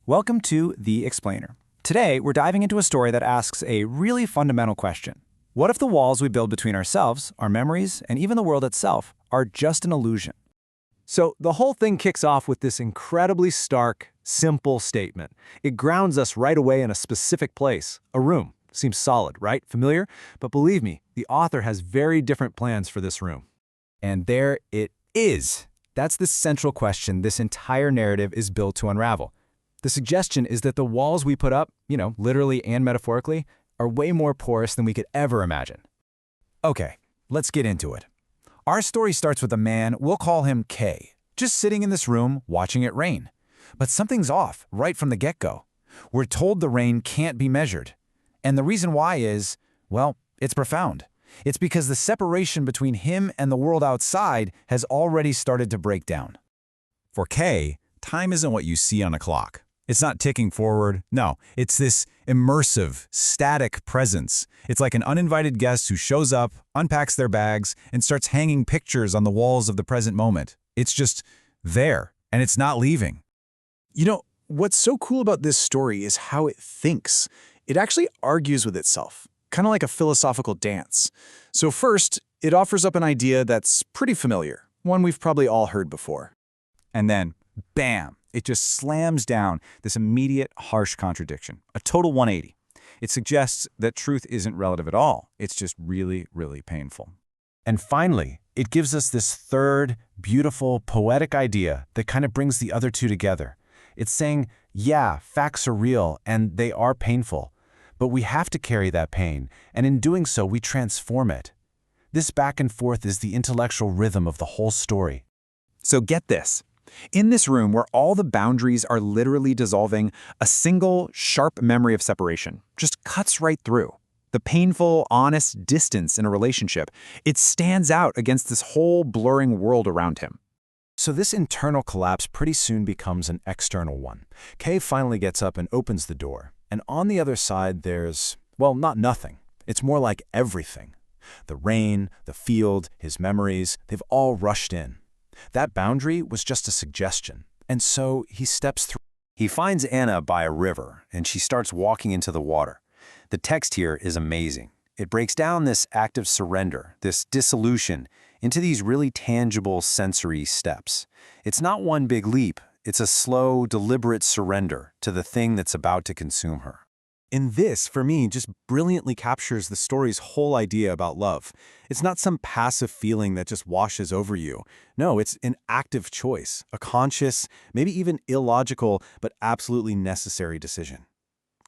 Welcome to The Explainer. Today, we're diving into a story that asks a really fundamental question. What if the walls we build between ourselves, our memories, and even the world itself are just an illusion? So the whole thing kicks off with this incredibly stark, simple statement. It grounds us right away in a specific place, a room. Seems solid, right? Familiar? But believe me, the author has very different plans for this room. And there it is. That's the central question this entire narrative is built to unravel. The suggestion is that the walls we put up, literally and metaphorically, are way more porous than we could ever imagine. Okay, let's get into it. Our story starts with a man, we'll call him K, just sitting in this room watching it rain. But something's off right from the get-go. We're told the rain can't be measured. And the reason why is, well, it's profound. It's because the separation between him and the world outside has already started to break down. For Kay, time isn't what you see on a clock. It's not ticking forward. No, it's this immersive, static presence. It's like an uninvited guest who shows up, unpacks their bags, and starts hanging pictures on the walls of the present moment. It's just there, and it's not leaving. You know, what's so cool about this story is how it thinks. It actually argues with itself, kind of like a philosophical dance. So first, it offers up an idea that's pretty familiar, one we've probably all heard before. And then, bam, it just slams down this immediate, harsh contradiction, a total 180. It suggests that truth isn't relative at all. It's just really, really painful. And finally, it gives us this third, beautiful, poetic idea that kind of brings the other two together. It's saying, yeah, facts are real and they are painful, but we have to carry that pain, and in doing so, we transform it. This back and forth is the intellectual rhythm of the whole story. So get this. In this room where all the boundaries are literally dissolving, a single, sharp memory of separation just cuts right through. The painful, honest distance in a relationship, it stands out against this whole blurring world around him. So this internal collapse pretty soon becomes an external one. Kay finally gets up and opens the door. And on the other side, there's, well, not nothing. It's more like everything. The rain, the field, his memories, they've all rushed in. That boundary was just a suggestion, and so he steps through. He finds Anna by a river, and she starts walking into the water. The text here is amazing. It breaks down this act of surrender, this dissolution, into these really tangible sensory steps. It's not one big leap. It's a slow, deliberate surrender to the thing that's about to consume her. And this, for me, just brilliantly captures the story's whole idea about love. It's not some passive feeling that just washes over you. No, it's an active choice, a conscious, maybe even illogical, but absolutely necessary decision.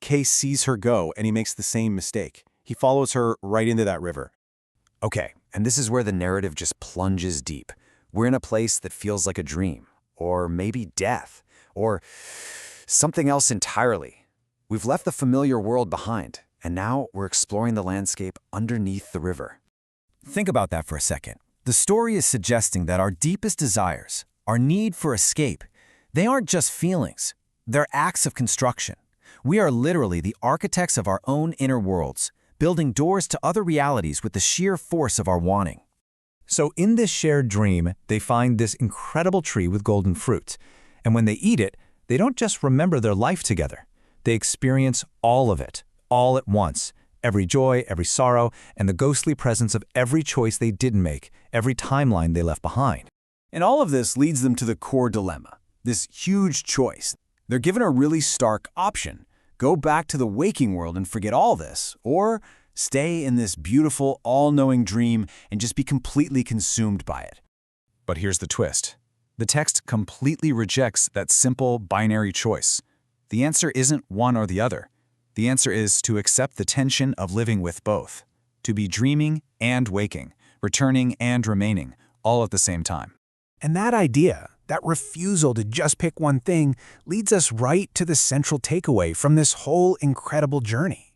Kay sees her go, and he makes the same mistake. He follows her right into that river. Okay, and this is where the narrative just plunges deep. We're in a place that feels like a dream, or maybe death, or something else entirely. We've left the familiar world behind, and now we're exploring the landscape underneath the river. Think about that for a second. The story is suggesting that our deepest desires, our need for escape, they aren't just feelings. They're acts of construction. We are literally the architects of our own inner worlds, building doors to other realities with the sheer force of our wanting. So in this shared dream, they find this incredible tree with golden fruit. And when they eat it, they don't just remember their life together. They experience all of it, all at once, every joy, every sorrow, and the ghostly presence of every choice they didn't make, every timeline they left behind. And all of this leads them to the core dilemma, this huge choice. They're given a really stark option. Go back to the waking world and forget all this, or stay in this beautiful, all-knowing dream and just be completely consumed by it. But here's the twist. The text completely rejects that simple binary choice. The answer isn't one or the other. The answer is to accept the tension of living with both, to be dreaming and waking, returning and remaining, all at the same time. And that idea, that refusal to just pick one thing, leads us right to the central takeaway from this whole incredible journey.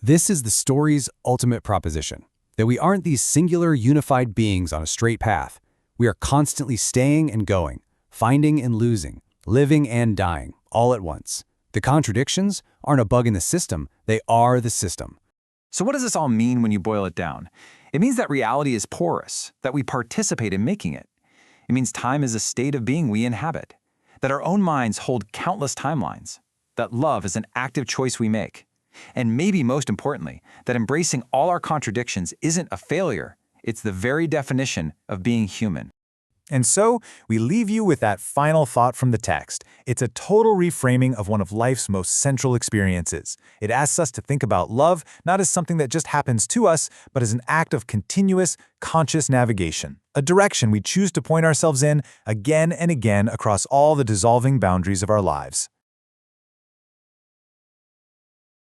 This is the story's ultimate proposition, that we aren't these singular, unified beings on a straight path. We are constantly staying and going, finding and losing, living and dying, all at once. The contradictions aren't a bug in the system, they are the system. So what does this all mean when you boil it down? It means that reality is porous, that we participate in making it. It means time is a state of being we inhabit, that our own minds hold countless timelines, that love is an active choice we make. And maybe most importantly, that embracing all our contradictions isn't a failure, it's the very definition of being human. And so, we leave you with that final thought from the text. It's a total reframing of one of life's most central experiences. It asks us to think about love not as something that just happens to us, but as an act of continuous, conscious navigation, a direction we choose to point ourselves in again and again across all the dissolving boundaries of our lives.